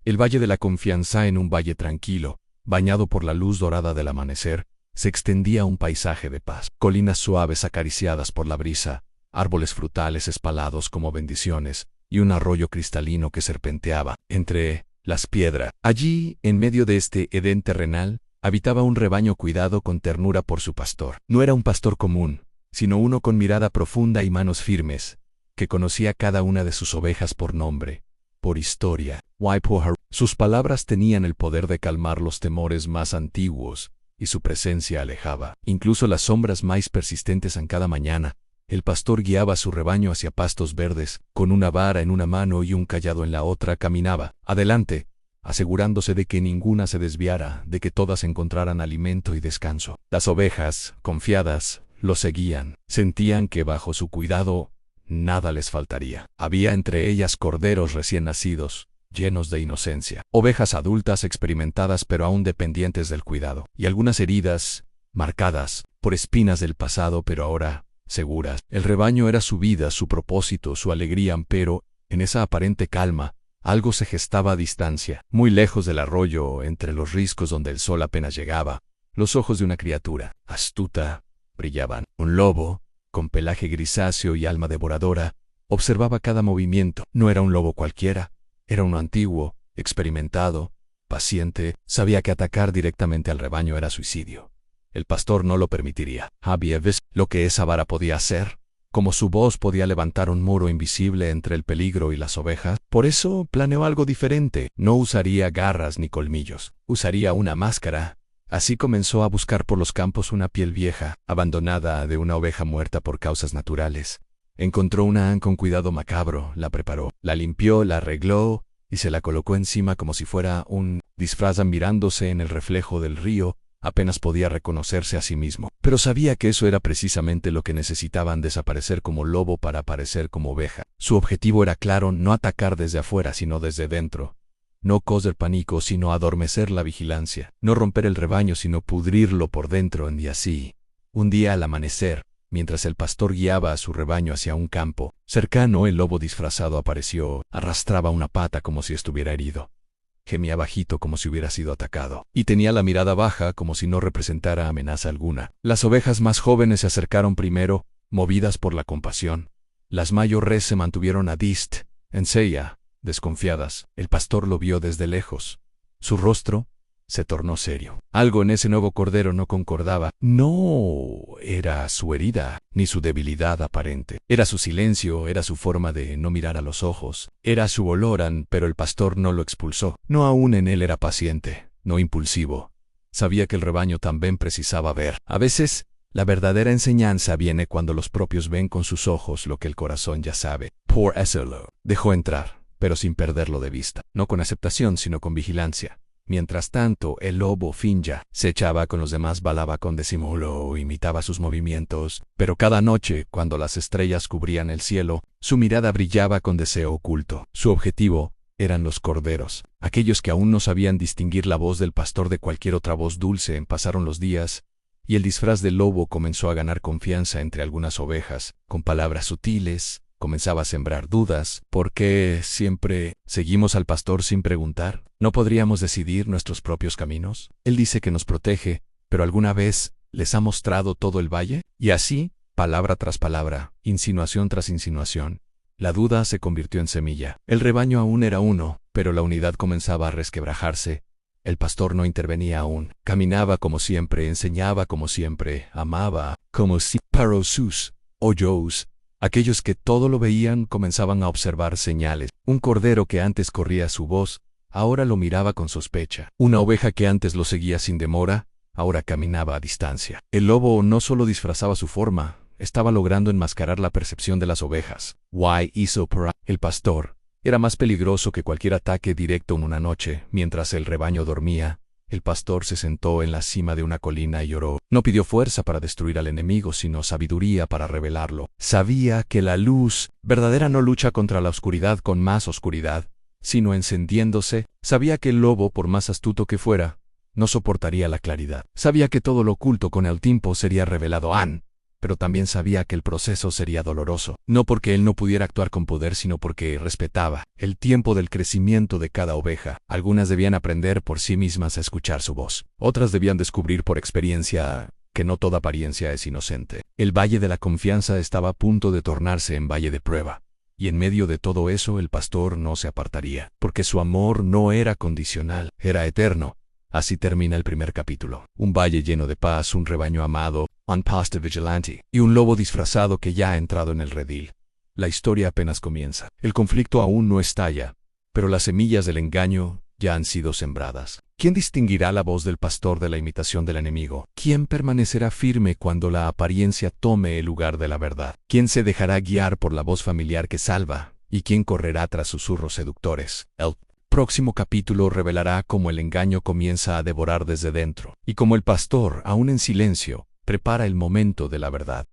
El Valle de la Confianza, en un valle tranquilo, bañado por la luz dorada del amanecer, se extendía un paisaje de paz. Colinas suaves acariciadas por la brisa, árboles frutales espalados como bendiciones, y un arroyo cristalino que serpenteaba entre las piedras. Allí, en medio de este Edén terrenal, habitaba un rebaño cuidado con ternura por su pastor. No era un pastor común, sino uno con mirada profunda y manos firmes, que conocía cada una de sus ovejas por nombre, por historia. Sus palabras tenían el poder de calmar los temores más antiguos, y su presencia alejaba incluso las sombras más persistentes. En cada mañana, el pastor guiaba a su rebaño hacia pastos verdes, con una vara en una mano y un cayado en la otra caminaba adelante, asegurándose de que ninguna se desviara, de que todas encontraran alimento y descanso. Las ovejas, confiadas, lo seguían. Sentían que bajo su cuidado nada les faltaría. Había entre ellas corderos recién nacidos, llenos de inocencia, ovejas adultas experimentadas pero aún dependientes del cuidado, y algunas heridas, marcadas por espinas del pasado pero ahora seguras. El rebaño era su vida, su propósito, su alegría, pero, en esa aparente calma, algo se gestaba a distancia, muy lejos del arroyo, entre los riscos donde el sol apenas llegaba. Los ojos de una criatura astuta brillaban. Un lobo, con pelaje grisáceo y alma devoradora, observaba cada movimiento. No era un lobo cualquiera, era uno antiguo, experimentado, paciente. Sabía que atacar directamente al rebaño era suicidio. El pastor no lo permitiría. Había visto lo que esa vara podía hacer, cómo su voz podía levantar un muro invisible entre el peligro y las ovejas. Por eso planeó algo diferente. No usaría garras ni colmillos, usaría una máscara. Así comenzó a buscar por los campos una piel vieja, abandonada, de una oveja muerta por causas naturales. Encontró una con cuidado macabro, la preparó, la limpió, la arregló y se la colocó encima como si fuera un disfraz. Mirándose en el reflejo del río, apenas podía reconocerse a sí mismo. Pero sabía que eso era precisamente lo que necesitaban: desaparecer como lobo para aparecer como oveja. Su objetivo era claro: no atacar desde afuera, sino desde dentro. No causar pánico, sino adormecer la vigilancia. No romper el rebaño, sino pudrirlo por dentro. Y así, un día al amanecer, mientras el pastor guiaba a su rebaño hacia un campo cercano, el lobo disfrazado apareció. Arrastraba una pata como si estuviera herido. Gemía bajito como si hubiera sido atacado, y tenía la mirada baja como si no representara amenaza alguna. Las ovejas más jóvenes se acercaron primero, movidas por la compasión. Las mayores se mantuvieron a distancia, desconfiadas. El pastor lo vio desde lejos. Su rostro se tornó serio. Algo en ese nuevo cordero no concordaba. No era su herida, ni su debilidad aparente. Era su silencio, era su forma de no mirar a los ojos. Era su olor, pero el pastor no lo expulsó. No, aún en él era paciente, no impulsivo. Sabía que el rebaño también precisaba ver. A veces, la verdadera enseñanza viene cuando los propios ven con sus ojos lo que el corazón ya sabe. Por eso lo dejó entrar, pero sin perderlo de vista. No con aceptación, sino con vigilancia. Mientras tanto, el lobo Finja se echaba con los demás, balaba con disimulo, imitaba sus movimientos, pero cada noche, cuando las estrellas cubrían el cielo, su mirada brillaba con deseo oculto. Su objetivo eran los corderos, aquellos que aún no sabían distinguir la voz del pastor de cualquier otra voz dulce. Pasaron los días, y el disfraz del lobo comenzó a ganar confianza entre algunas ovejas. Con palabras sutiles, comenzaba a sembrar dudas. ¿Por qué siempre seguimos al pastor sin preguntar? ¿No podríamos decidir nuestros propios caminos? Él dice que nos protege, pero ¿alguna vez les ha mostrado todo el valle? Y así, palabra tras palabra, insinuación tras insinuación, la duda se convirtió en semilla. El rebaño aún era uno, pero la unidad comenzaba a resquebrajarse. El pastor no intervenía aún. Caminaba como siempre, enseñaba como siempre, amaba como si. Pero sus ojos, aquellos que todo lo veían, comenzaban a observar señales. Un cordero que antes corría su voz, ahora lo miraba con sospecha. Una oveja que antes lo seguía sin demora, ahora caminaba a distancia. El lobo no solo disfrazaba su forma, estaba logrando enmascarar la percepción de las ovejas. El pastor era más peligroso que cualquier ataque directo. En una noche, mientras el rebaño dormía, el pastor se sentó en la cima de una colina y oró. No pidió fuerza para destruir al enemigo, sino sabiduría para revelarlo. Sabía que la luz verdadera no lucha contra la oscuridad con más oscuridad, sino encendiéndose. Sabía que el lobo, por más astuto que fuera, no soportaría la claridad. Sabía que todo lo oculto con el tiempo sería revelado. pero también sabía que el proceso sería doloroso, no porque él no pudiera actuar con poder, sino porque respetaba el tiempo del crecimiento de cada oveja. Algunas debían aprender por sí mismas a escuchar su voz, otras debían descubrir por experiencia que no toda apariencia es inocente. El valle de la confianza estaba a punto de tornarse en valle de prueba, y en medio de todo eso el pastor no se apartaría, porque su amor no era condicional, era eterno. Así termina el primer capítulo. Un valle lleno de paz, un rebaño amado, un pastor vigilante, y un lobo disfrazado que ya ha entrado en el redil. La historia apenas comienza. El conflicto aún no estalla, pero las semillas del engaño ya han sido sembradas. ¿Quién distinguirá la voz del pastor de la imitación del enemigo? ¿Quién permanecerá firme cuando la apariencia tome el lugar de la verdad? ¿Quién se dejará guiar por la voz familiar que salva? ¿Y quién correrá tras susurros seductores? El próximo capítulo revelará cómo el engaño comienza a devorar desde dentro, y cómo el pastor, aún en silencio, prepara el momento de la verdad.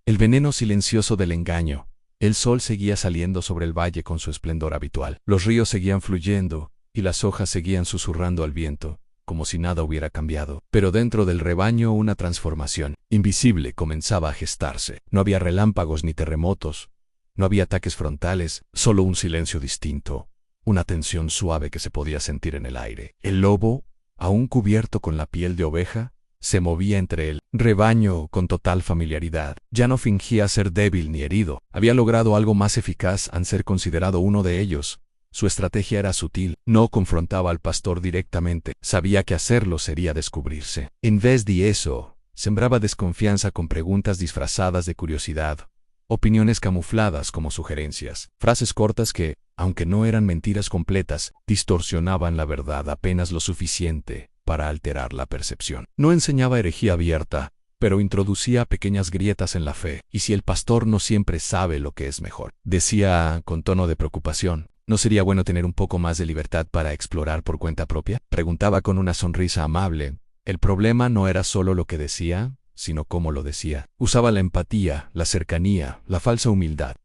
El veneno silencioso del engaño. El sol seguía saliendo sobre el valle con su esplendor habitual. Los ríos seguían fluyendo, y las hojas seguían susurrando al viento, como si nada hubiera cambiado. Pero dentro del rebaño una transformación invisible comenzaba a gestarse. No había relámpagos ni terremotos, no había ataques frontales, solo un silencio distinto, una tensión suave que se podía sentir en el aire. El lobo, aún cubierto con la piel de oveja, se movía entre el rebaño con total familiaridad. Ya no fingía ser débil ni herido. Había logrado algo más eficaz al ser considerado uno de ellos. Su estrategia era sutil, no confrontaba al pastor directamente, sabía que hacerlo sería descubrirse. En vez de eso, sembraba desconfianza con preguntas disfrazadas de curiosidad, opiniones camufladas como sugerencias, frases cortas que, aunque no eran mentiras completas, distorsionaban la verdad apenas lo suficiente para alterar la percepción. No enseñaba herejía abierta, pero introducía pequeñas grietas en la fe. ¿Y si el pastor no siempre sabe lo que es mejor? Decía con tono de preocupación. ¿No sería bueno tener un poco más de libertad para explorar por cuenta propia? Preguntaba con una sonrisa amable. El problema no era solo lo que decía, sino cómo lo decía. Usaba la empatía, la cercanía, la falsa humildad.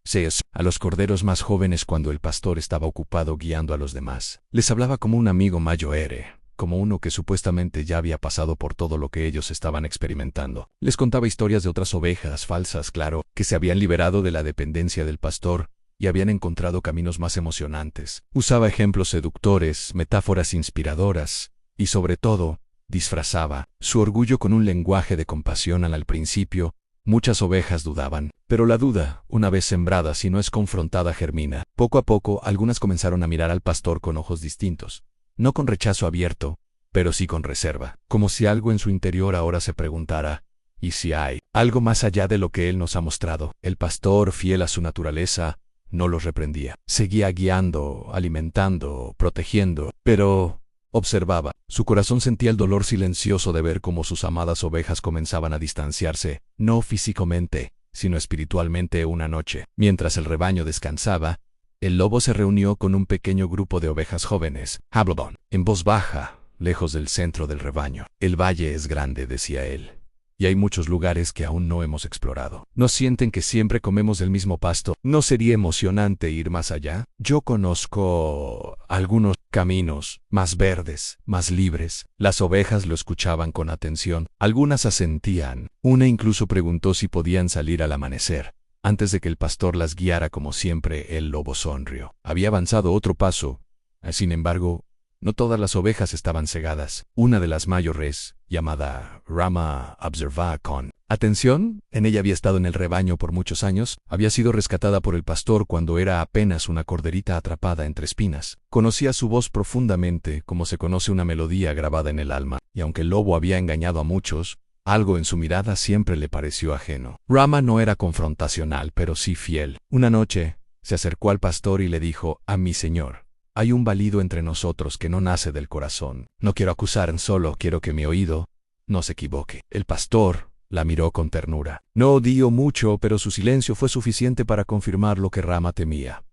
A los corderos más jóvenes cuando el pastor estaba ocupado guiando a los demás. Les hablaba como un amigo mayor, como uno que supuestamente ya había pasado por todo lo que ellos estaban experimentando. Les contaba historias de otras ovejas falsas, claro, que se habían liberado de la dependencia del pastor y habían encontrado caminos más emocionantes. Usaba ejemplos seductores, metáforas inspiradoras, y sobre todo, disfrazaba su orgullo con un lenguaje de compasión. Al principio, muchas ovejas dudaban, pero la duda, una vez sembrada, si no es confrontada, germina. Poco a poco, algunas comenzaron a mirar al pastor con ojos distintos, no con rechazo abierto, pero sí con reserva, como si algo en su interior ahora se preguntara, ¿y si hay algo más allá de lo que él nos ha mostrado? El pastor, fiel a su naturaleza, no los reprendía. Seguía guiando, alimentando, protegiendo, pero observaba. Su corazón sentía el dolor silencioso de ver cómo sus amadas ovejas comenzaban a distanciarse, no físicamente, sino espiritualmente. Una noche, mientras el rebaño descansaba, el lobo se reunió con un pequeño grupo de ovejas jóvenes. Habló en voz baja, lejos del centro del rebaño. El valle es grande, decía él, y hay muchos lugares que aún no hemos explorado. ¿No sienten que siempre comemos el mismo pasto? ¿No sería emocionante ir más allá? Yo conozco algunos caminos más verdes, más libres. Las ovejas lo escuchaban con atención. Algunas asentían. Una incluso preguntó si podían salir al amanecer. Antes de que el pastor las guiara como siempre, el lobo sonrió. Había avanzado otro paso. Sin embargo, no todas las ovejas estaban cegadas. Una de las mayores, llamada Rama, observaba con atención. En ella había estado en el rebaño por muchos años. Había sido rescatada por el pastor cuando era apenas una corderita atrapada entre espinas. Conocía su voz profundamente, como se conoce una melodía grabada en el alma. Y aunque el lobo había engañado a muchos, algo en su mirada siempre le pareció ajeno. Rama no era confrontacional, pero sí fiel. Una noche, se acercó al pastor y le dijo: «A mi señor, hay un balido entre nosotros que no nace del corazón. No quiero acusar, solo quiero que mi oído no se equivoque». El pastor la miró con ternura. No odió mucho, pero su silencio fue suficiente para confirmar lo que Rama temía.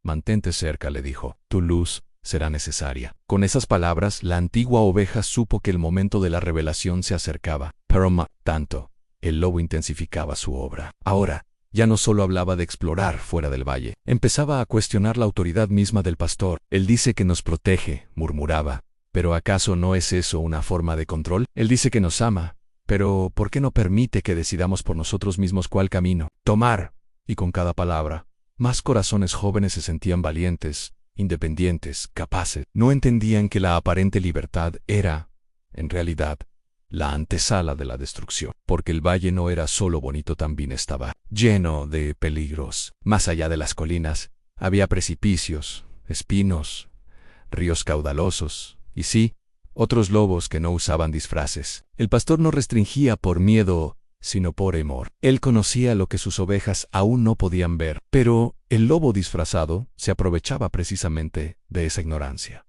«Mantente cerca», le dijo. «Tu luz será necesaria». Con esas palabras, la antigua oveja supo que el momento de la revelación se acercaba. Pero tanto, el lobo intensificaba su obra. Ahora, ya no solo hablaba de explorar fuera del valle. Empezaba a cuestionar la autoridad misma del pastor. «Él dice que nos protege», murmuraba. «¿Pero acaso no es eso una forma de control? Él dice que nos ama, Pero, ¿por qué no permite que decidamos por nosotros mismos cuál camino tomar? Y con cada palabra, más corazones jóvenes se sentían valientes, independientes, capaces. No entendían que la aparente libertad era, en realidad, la antesala de la destrucción, porque el valle no era solo bonito, también estaba lleno de peligros. Más allá de las colinas, había precipicios, espinos, ríos caudalosos, y sí, otros lobos que no usaban disfraces. El pastor no restringía por miedo, sino por amor. Él conocía lo que sus ovejas aún no podían ver, pero el lobo disfrazado se aprovechaba precisamente de esa ignorancia.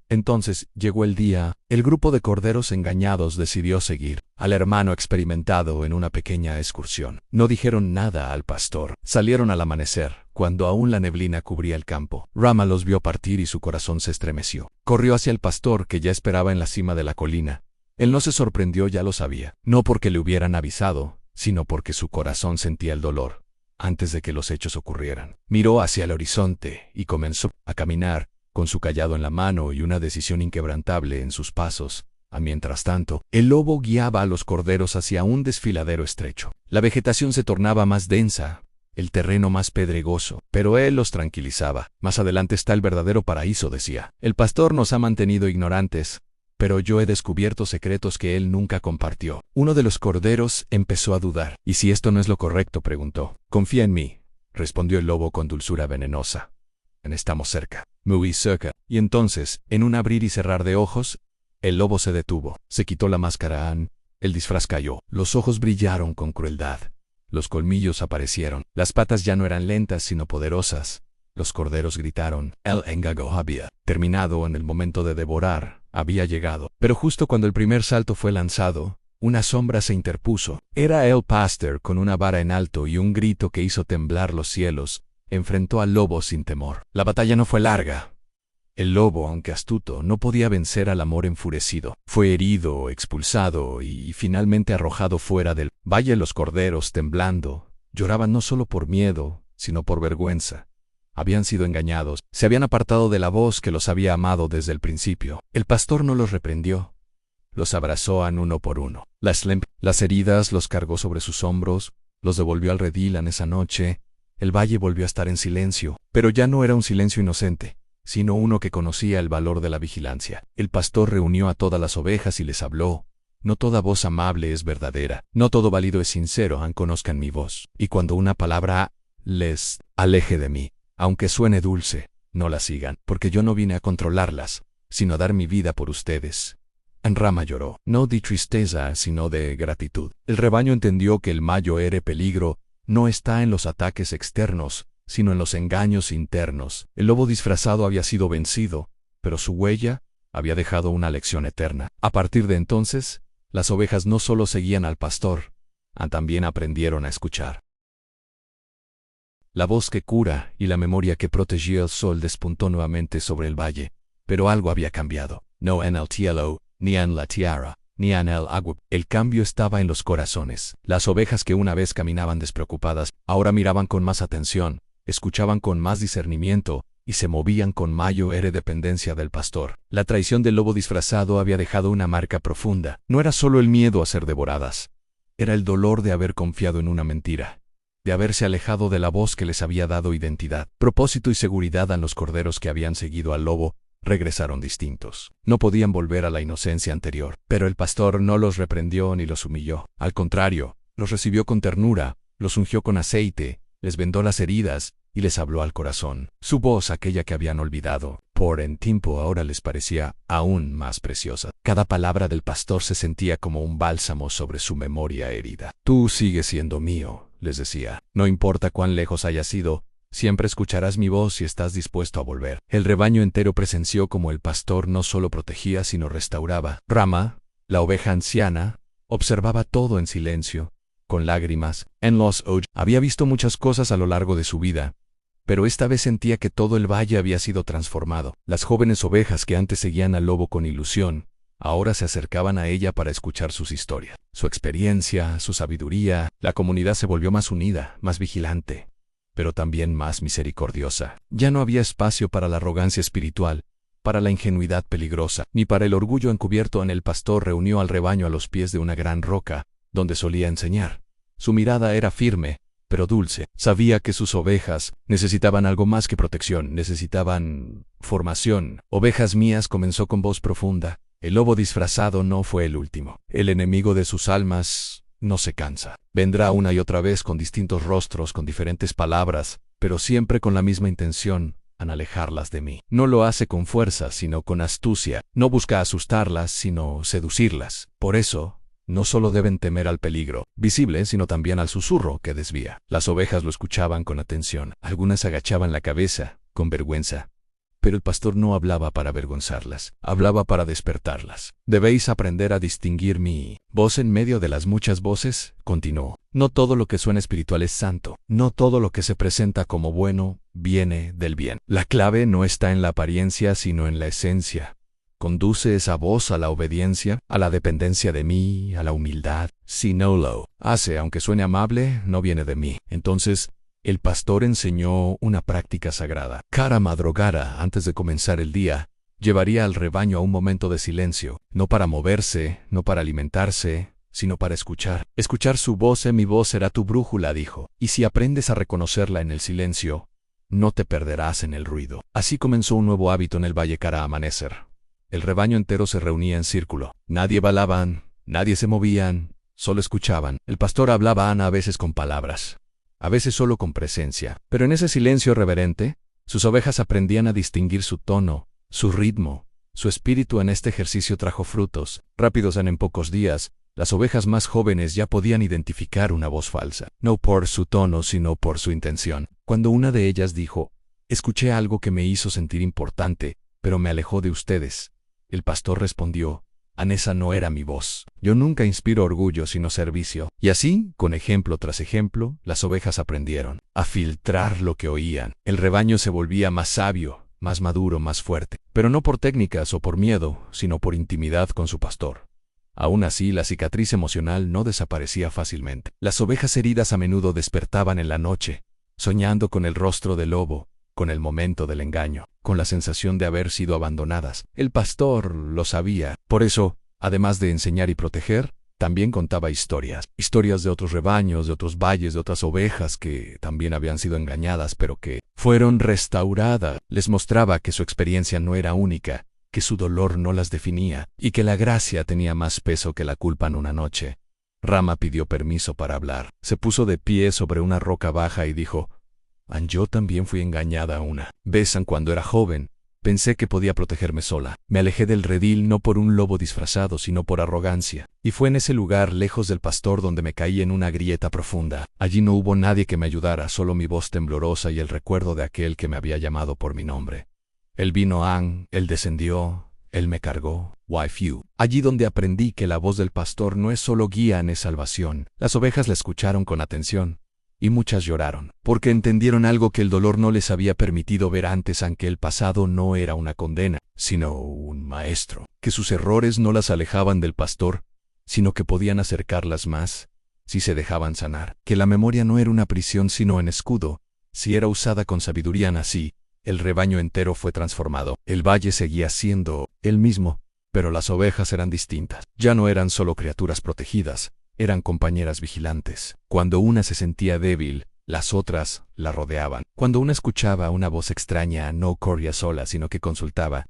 Entonces llegó el día. El grupo de corderos engañados decidió seguir al hermano experimentado en una pequeña excursión. No dijeron nada al pastor. Salieron al amanecer, cuando aún la neblina cubría el campo. Rama los vio partir y su corazón se estremeció. Corrió hacia el pastor, que ya esperaba en la cima de la colina. Él no se sorprendió, ya lo sabía. No porque le hubieran avisado, sino porque su corazón sentía el dolor antes de que los hechos ocurrieran. Miró hacia el horizonte y comenzó a caminar, con su cayado en la mano y una decisión inquebrantable en sus pasos. Mientras tanto, el lobo guiaba a los corderos hacia un desfiladero estrecho. La vegetación se tornaba más densa, el terreno más pedregoso, pero él los tranquilizaba. Más adelante está el verdadero paraíso, decía. El pastor nos ha mantenido ignorantes, pero yo he descubierto secretos que él nunca compartió. Uno de los corderos empezó a dudar. ¿Y si esto no es lo correcto?, preguntó. Confía en mí, respondió el lobo con dulzura venenosa. Estamos cerca, muy cerca. Y entonces, en un abrir y cerrar de ojos, el lobo se detuvo. Se quitó la máscara. El disfraz cayó. Los ojos brillaron con crueldad. Los colmillos aparecieron. Las patas ya no eran lentas, sino poderosas. Los corderos gritaron. El engaño había terminado. En el momento de devorar, había llegado. Pero justo cuando el primer salto fue lanzado, una sombra se interpuso. Era el pastor, con una vara en alto y un grito que hizo temblar los cielos. Enfrentó al lobo sin temor. La batalla no fue larga. El lobo, aunque astuto, no podía vencer al amor enfurecido. Fue herido, expulsado y finalmente arrojado fuera del valle. Los corderos, temblando, lloraban no solo por miedo, sino por vergüenza. Habían sido engañados, se habían apartado de la voz que los había amado desde el principio. El pastor no los reprendió. Los abrazó uno por uno. Las heridas los cargó sobre sus hombros, los devolvió al redil. Esa noche, el valle volvió a estar en silencio, pero ya no era un silencio inocente, sino uno que conocía el valor de la vigilancia. El pastor reunió a todas las ovejas y les habló. No toda voz amable es verdadera, no todo válido es sincero. Conozcan mi voz. Y cuando una palabra les aleje de mí, aunque suene dulce, no la sigan, porque yo no vine a controlarlas, sino a dar mi vida por ustedes. Rama lloró, no de tristeza, sino de gratitud. El rebaño entendió que el mayor peligro no está en los ataques externos, sino en los engaños internos. El lobo disfrazado había sido vencido, pero su huella había dejado una lección eterna. A partir de entonces, las ovejas no solo seguían al pastor, también aprendieron a escuchar. La voz que cura y la memoria que protegía. El sol despuntó nuevamente sobre el valle, pero algo había cambiado. No en el cielo, ni en la tierra, ni en el agua. El cambio estaba en los corazones. Las ovejas que una vez caminaban despreocupadas, ahora miraban con más atención, escuchaban con más discernimiento, y se movían con mayor dependencia del pastor. La traición del lobo disfrazado había dejado una marca profunda. No era solo el miedo a ser devoradas, era el dolor de haber confiado en una mentira, de haberse alejado de la voz que les había dado identidad, propósito y seguridad. A los corderos que habían seguido al lobo regresaron distintos. No podían volver a la inocencia anterior, pero el pastor no los reprendió ni los humilló. Al contrario, los recibió con ternura, los ungió con aceite, les vendó las heridas y les habló al corazón. Su voz, aquella que habían olvidado por un tiempo, ahora les parecía aún más preciosa. Cada palabra del pastor se sentía como un bálsamo sobre su memoria herida. Tú sigues siendo mío, les decía. No importa cuán lejos hayas ido, siempre escucharás mi voz si estás dispuesto a volver. El rebaño entero presenció cómo el pastor no solo protegía, sino restauraba. Rama, la oveja anciana, observaba todo en silencio, con lágrimas en los ojos. Había visto muchas cosas a lo largo de su vida, pero esta vez sentía que todo el valle había sido transformado. Las jóvenes ovejas que antes seguían al lobo con ilusión, ahora se acercaban a ella para escuchar sus historias, su experiencia, su sabiduría. La comunidad se volvió más unida, más vigilante, pero también más misericordiosa. Ya no había espacio para la arrogancia espiritual, para la ingenuidad peligrosa, ni para el orgullo encubierto. El pastor reunió al rebaño a los pies de una gran roca, donde solía enseñar. Su mirada era firme, pero dulce. Sabía que sus ovejas necesitaban algo más que protección, necesitaban formación. Ovejas mías, comenzó con voz profunda. El lobo disfrazado no fue el último. El enemigo de sus almas no se cansa. Vendrá una y otra vez con distintos rostros, con diferentes palabras, pero siempre con la misma intención, alejarlas de mí. No lo hace con fuerza, sino con astucia. No busca asustarlas, sino seducirlas. Por eso, no solo deben temer al peligro visible, sino también al susurro que desvía. Las ovejas lo escuchaban con atención. Algunas agachaban la cabeza, con vergüenza. Pero el pastor no hablaba para avergonzarlas, hablaba para despertarlas. Debéis aprender a distinguir mi voz en medio de las muchas voces, continuó. No todo lo que suena espiritual es santo. No todo lo que se presenta como bueno viene del bien. La clave no está en la apariencia, sino en la esencia. ¿Conduce esa voz a la obediencia, a la dependencia de mí, a la humildad? Si no lo hace, aunque suene amable, no viene de mí. Entonces, el pastor enseñó una práctica sagrada. Cada madrugada, antes de comenzar el día, llevaría al rebaño a un momento de silencio, no para moverse, no para alimentarse, sino para escuchar. Escuchar su voz. Mi voz será tu brújula, dijo. Y si aprendes a reconocerla en el silencio, no te perderás en el ruido. Así comenzó un nuevo hábito en el valle cara a amanecer. El rebaño entero se reunía en círculo. Nadie balaban, nadie se movían, solo escuchaban. El pastor hablaba a veces con palabras, a veces solo con presencia. Pero en ese silencio reverente, sus ovejas aprendían a distinguir su tono, su ritmo, su espíritu. En este ejercicio trajo frutos rápidos. En pocos días, las ovejas más jóvenes ya podían identificar una voz falsa, no por su tono, sino por su intención. Cuando una de ellas dijo, escuché algo que me hizo sentir importante, pero me alejó de ustedes, el pastor respondió, esa no era mi voz. Yo nunca inspiro orgullo, sino servicio. Y así, con ejemplo tras ejemplo, las ovejas aprendieron a filtrar lo que oían. El rebaño se volvía más sabio, más maduro, más fuerte. Pero no por técnicas o por miedo, sino por intimidad con su pastor. Aún así, la cicatriz emocional no desaparecía fácilmente. Las ovejas heridas a menudo despertaban en la noche, soñando con el rostro del lobo, con el momento del engaño, con la sensación de haber sido abandonadas. El pastor lo sabía. Por eso, además de enseñar y proteger, también contaba historias. Historias de otros rebaños, de otros valles, de otras ovejas que también habían sido engañadas, pero que fueron restauradas. Les mostraba que su experiencia no era única, que su dolor no las definía, y que la gracia tenía más peso que la culpa. En una noche, Rama pidió permiso para hablar. Se puso de pie sobre una roca baja y dijo, yo también fui engañada una vez cuando era joven. Pensé que podía protegerme sola. Me alejé del redil no por un lobo disfrazado, sino por arrogancia. Y fue en ese lugar, lejos del pastor, donde me caí en una grieta profunda. Allí no hubo nadie que me ayudara, solo mi voz temblorosa y el recuerdo de aquel que me había llamado por mi nombre. Él vino, él descendió, él me cargó. Allí donde aprendí que la voz del pastor no es solo guía, es salvación. Las ovejas la escucharon con atención. Y muchas lloraron, porque entendieron algo que el dolor no les había permitido ver antes, aunque el pasado no era una condena, sino un maestro, que sus errores no las alejaban del pastor, sino que podían acercarlas más, si se dejaban sanar, que la memoria no era una prisión sino un escudo, si era usada con sabiduría. Así, el rebaño entero fue transformado. El valle seguía siendo el mismo, pero las ovejas eran distintas. Ya no eran solo criaturas protegidas, eran compañeras vigilantes. Cuando una se sentía débil, las otras la rodeaban. Cuando una escuchaba una voz extraña, no corría sola, sino que consultaba.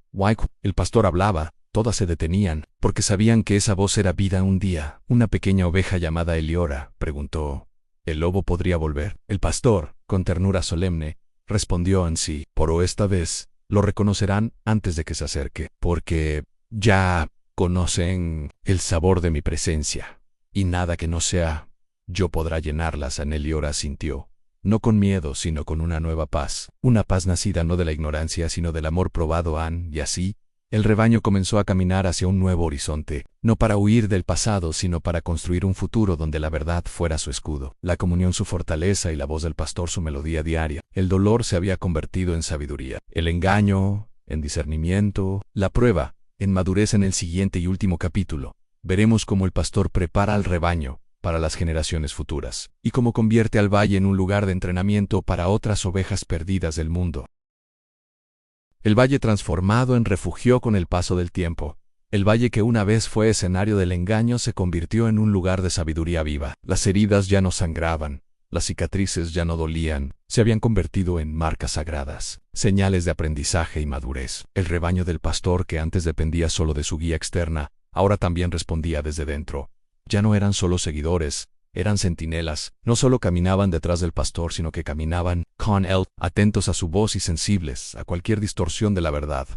El pastor hablaba, todas se detenían, porque sabían que esa voz era vida. Un día, una pequeña oveja llamada Eliora preguntó, ¿el lobo podría volver? El pastor, con ternura solemne, respondió sí, pero esta vez lo reconocerán antes de que se acerque, porque ya conocen el sabor de mi presencia. Y nada que no sea yo podrá llenarlas. Eliora asintió, no con miedo, sino con una nueva paz. Una paz nacida no de la ignorancia, sino del amor probado. Y así, el rebaño comenzó a caminar hacia un nuevo horizonte, no para huir del pasado, sino para construir un futuro donde la verdad fuera su escudo, la comunión su fortaleza y la voz del pastor su melodía diaria. El dolor se había convertido en sabiduría, el engaño en discernimiento, la prueba en madurez. En el siguiente y último capítulo, veremos cómo el pastor prepara al rebaño para las generaciones futuras, y cómo convierte al valle en un lugar de entrenamiento para otras ovejas perdidas del mundo. El valle transformado en refugio con el paso del tiempo. El valle que una vez fue escenario del engaño se convirtió en un lugar de sabiduría viva. Las heridas ya no sangraban, las cicatrices ya no dolían, se habían convertido en marcas sagradas, señales de aprendizaje y madurez. El rebaño del pastor, que antes dependía solo de su guía externa, ahora también respondía desde dentro. Ya no eran solo seguidores, eran centinelas. No solo caminaban detrás del pastor, sino que caminaban con él, atentos a su voz y sensibles a cualquier distorsión de la verdad.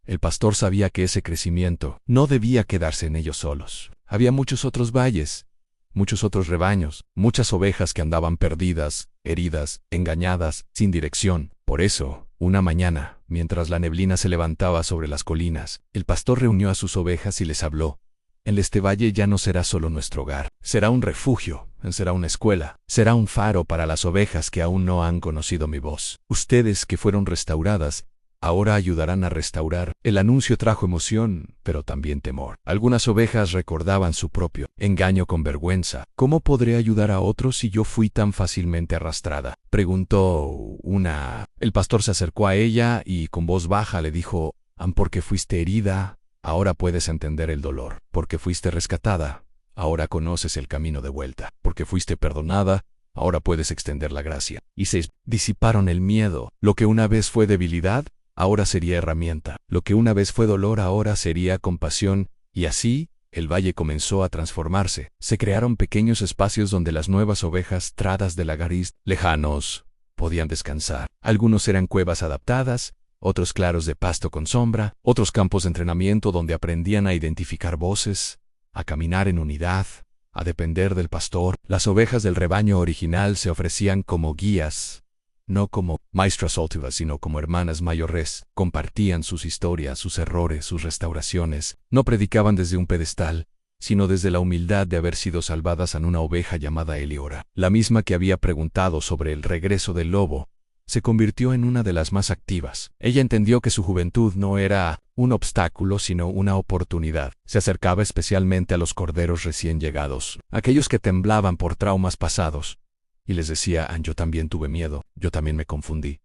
El pastor sabía que ese crecimiento no debía quedarse en ellos solos. Había muchos otros valles, muchos otros rebaños, muchas ovejas que andaban perdidas, heridas, engañadas, sin dirección. Por eso, una mañana, mientras la neblina se levantaba sobre las colinas, el pastor reunió a sus ovejas y les habló. Este valle ya no será solo nuestro hogar, será un refugio, será una escuela, será un faro para las ovejas que aún no han conocido mi voz. Ustedes que fueron restauradas, ahora ayudarán a restaurar. El anuncio trajo emoción, pero también temor. Algunas ovejas recordaban su propio engaño con vergüenza. ¿Cómo podré ayudar a otros si yo fui tan fácilmente arrastrada?, preguntó una. El pastor se acercó a ella y con voz baja le dijo, porque fuiste herida, ahora puedes entender el dolor. Porque fuiste rescatada, ahora conoces el camino de vuelta. Porque fuiste perdonada, ahora puedes extender la gracia. Y se disiparon el miedo. Lo que una vez fue debilidad, ahora sería herramienta. Lo que una vez fue dolor ahora sería compasión, y así, el valle comenzó a transformarse. Se crearon pequeños espacios donde las nuevas ovejas tradas de lagares lejanos podían descansar. Algunos eran cuevas adaptadas, otros claros de pasto con sombra, otros campos de entrenamiento donde aprendían a identificar voces, a caminar en unidad, a depender del pastor. Las ovejas del rebaño original se ofrecían como guías, no como maestras altivas, sino como hermanas mayores. Compartían sus historias, sus errores, sus restauraciones. No predicaban desde un pedestal, sino desde la humildad de haber sido salvadas en una oveja llamada Eliora. La misma que había preguntado sobre el regreso del lobo, se convirtió en una de las más activas. Ella entendió que su juventud no era un obstáculo, sino una oportunidad. Se acercaba especialmente a los corderos recién llegados, aquellos que temblaban por traumas pasados, y les decía, yo también tuve miedo, yo también me confundí.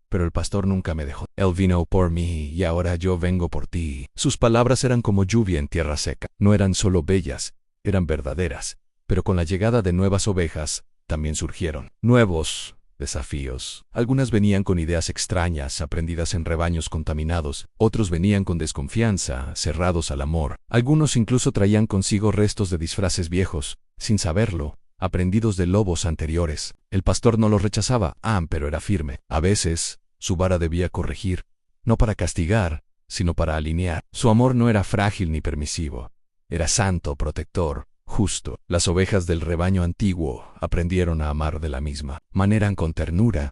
Pero el pastor nunca me dejó. Él vino por mí y ahora yo vengo por ti. Sus palabras eran como lluvia en tierra seca. No eran solo bellas, eran verdaderas. Pero con la llegada de nuevas ovejas, también surgieron nuevos desafíos. Algunas venían con ideas extrañas, aprendidas en rebaños contaminados. Otros venían con desconfianza, cerrados al amor. Algunos incluso traían consigo restos de disfraces viejos, sin saberlo, aprendidos de lobos anteriores. El pastor no los rechazaba, pero era firme. A veces, su vara debía corregir, no para castigar, sino para alinear. Su amor no era frágil ni permisivo. Era santo, protector, justo. Las ovejas del rebaño antiguo aprendieron a amar de la misma manera, con ternura,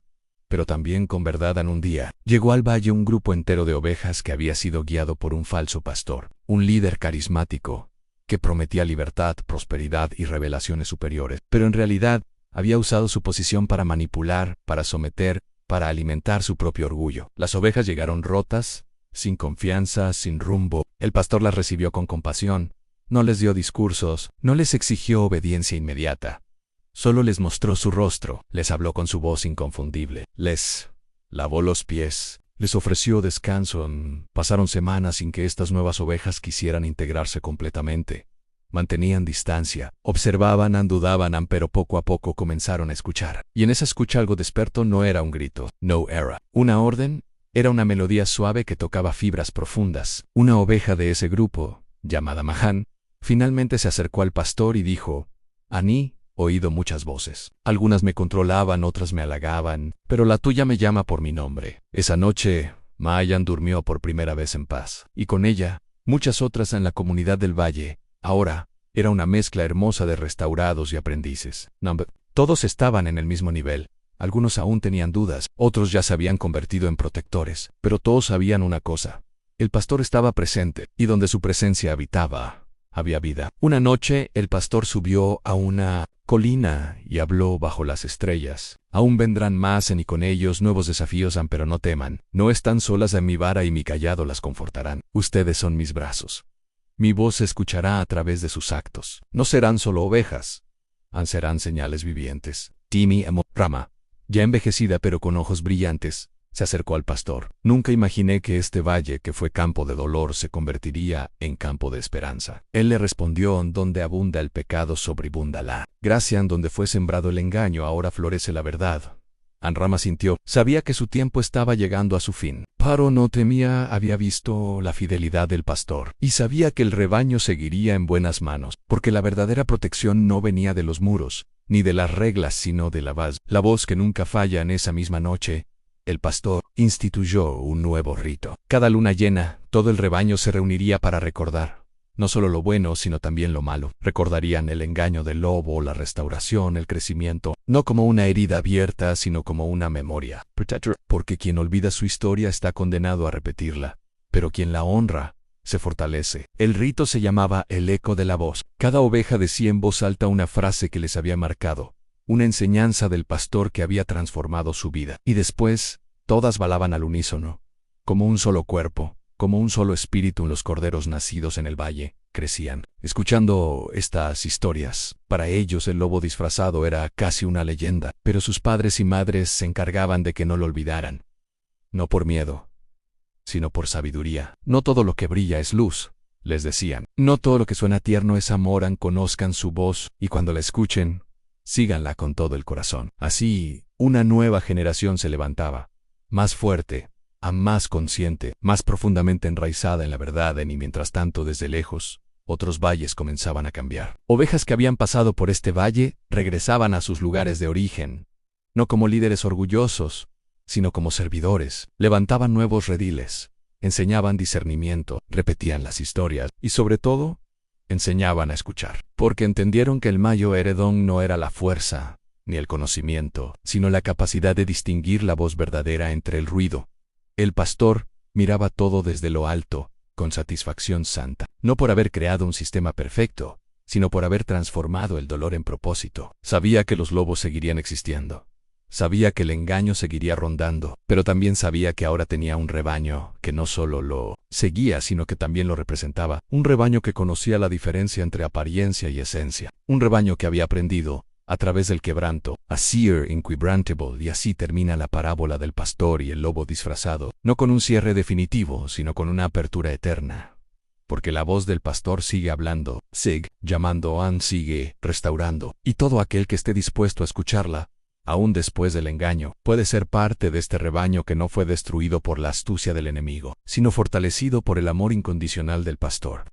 pero también con verdad. En un día, llegó al valle un grupo entero de ovejas que había sido guiado por un falso pastor, un líder carismático, que prometía libertad, prosperidad y revelaciones superiores, pero en realidad había usado su posición para manipular, para someter, para alimentar su propio orgullo. Las ovejas llegaron rotas, sin confianza, sin rumbo. El pastor las recibió con compasión, no les dio discursos, no les exigió obediencia inmediata. Solo les mostró su rostro, les habló con su voz inconfundible, les lavó los pies, les ofreció descanso. Pasaron semanas sin que estas nuevas ovejas quisieran integrarse completamente. Mantenían distancia, observaban, dudaban, pero poco a poco comenzaron a escuchar. Y en esa escucha algo despertó. No era un grito, no era una orden, era una melodía suave que tocaba fibras profundas. Una oveja de ese grupo, llamada Mahan, finalmente se acercó al pastor y dijo, Aní, oído muchas voces. Algunas me controlaban, otras me halagaban, pero la tuya me llama por mi nombre. Esa noche, Mayan durmió por primera vez en paz, y con ella, muchas otras en la comunidad del valle. Ahora, era una mezcla hermosa de restaurados y aprendices. Todos estaban en el mismo nivel. Algunos aún tenían dudas, otros ya se habían convertido en protectores, pero todos sabían una cosa. El pastor estaba presente, y donde su presencia habitaba, había vida. Una noche, el pastor subió a una colina y habló bajo las estrellas. Aún vendrán más y con ellos nuevos desafíos, pero no teman. No están solas, en mi vara y mi cayado las confortarán. Ustedes son mis brazos. Mi voz se escuchará a través de sus actos. No serán solo ovejas, serán señales vivientes. Timi Rama, ya envejecida pero con ojos brillantes, Se acercó al pastor. Nunca imaginé que este valle, que fue campo de dolor, se convertiría en campo de esperanza. Él le respondió: donde abunda el pecado, sobreabunda la gracia. Donde fue sembrado el engaño, ahora florece la verdad. Anrama sintió, sabía que su tiempo estaba llegando a su fin. Pero no temía, había visto la fidelidad del pastor, y sabía que el rebaño seguiría en buenas manos, porque la verdadera protección no venía de los muros, ni de las reglas, sino de la voz que nunca falla. En esa misma noche, el pastor instituyó un nuevo rito. Cada luna llena, todo el rebaño se reuniría para recordar, no solo lo bueno, sino también lo malo. Recordarían el engaño del lobo, la restauración, el crecimiento, no como una herida abierta, sino como una memoria. Porque quien olvida su historia está condenado a repetirla, pero quien la honra se fortalece. El rito se llamaba el eco de la voz. Cada oveja decía en voz alta una frase que les había marcado, una enseñanza del pastor que había transformado su vida. Y después, todas balaban al unísono, como un solo cuerpo, como un solo espíritu. Los corderos nacidos en el valle crecían, escuchando estas historias. Para ellos el lobo disfrazado era casi una leyenda, pero sus padres y madres se encargaban de que no lo olvidaran. No por miedo, sino por sabiduría. No todo lo que brilla es luz, les decían. No todo lo que suena tierno es amor. Conozcan su voz, y cuando la escuchen, síganla con todo el corazón. Así, una nueva generación se levantaba, más fuerte, más consciente, más profundamente enraizada en la verdad. Y mientras tanto, desde lejos, otros valles comenzaban a cambiar. Ovejas que habían pasado por este valle regresaban a sus lugares de origen, no como líderes orgullosos, sino como servidores. Levantaban nuevos rediles, enseñaban discernimiento, repetían las historias y, sobre todo, enseñaban a escuchar. Porque entendieron que el mayor heredón no era la fuerza ni el conocimiento, sino la capacidad de distinguir la voz verdadera entre el ruido. El pastor miraba todo desde lo alto, con satisfacción santa, no por haber creado un sistema perfecto, sino por haber transformado el dolor en propósito. Sabía que los lobos seguirían existiendo. Sabía que el engaño seguiría rondando, pero también sabía que ahora tenía un rebaño que no solo lo seguía, sino que también lo representaba. Un rebaño que conocía la diferencia entre apariencia y esencia. Un rebaño que había aprendido, a través del quebranto, a ser inquebrantable. Y así termina la parábola del pastor y el lobo disfrazado, no con un cierre definitivo, sino con una apertura eterna. Porque la voz del pastor sigue hablando, sigue llamando, sigue restaurando, y todo aquel que esté dispuesto a escucharla, aún después del engaño, puede ser parte de este rebaño que no fue destruido por la astucia del enemigo, sino fortalecido por el amor incondicional del pastor.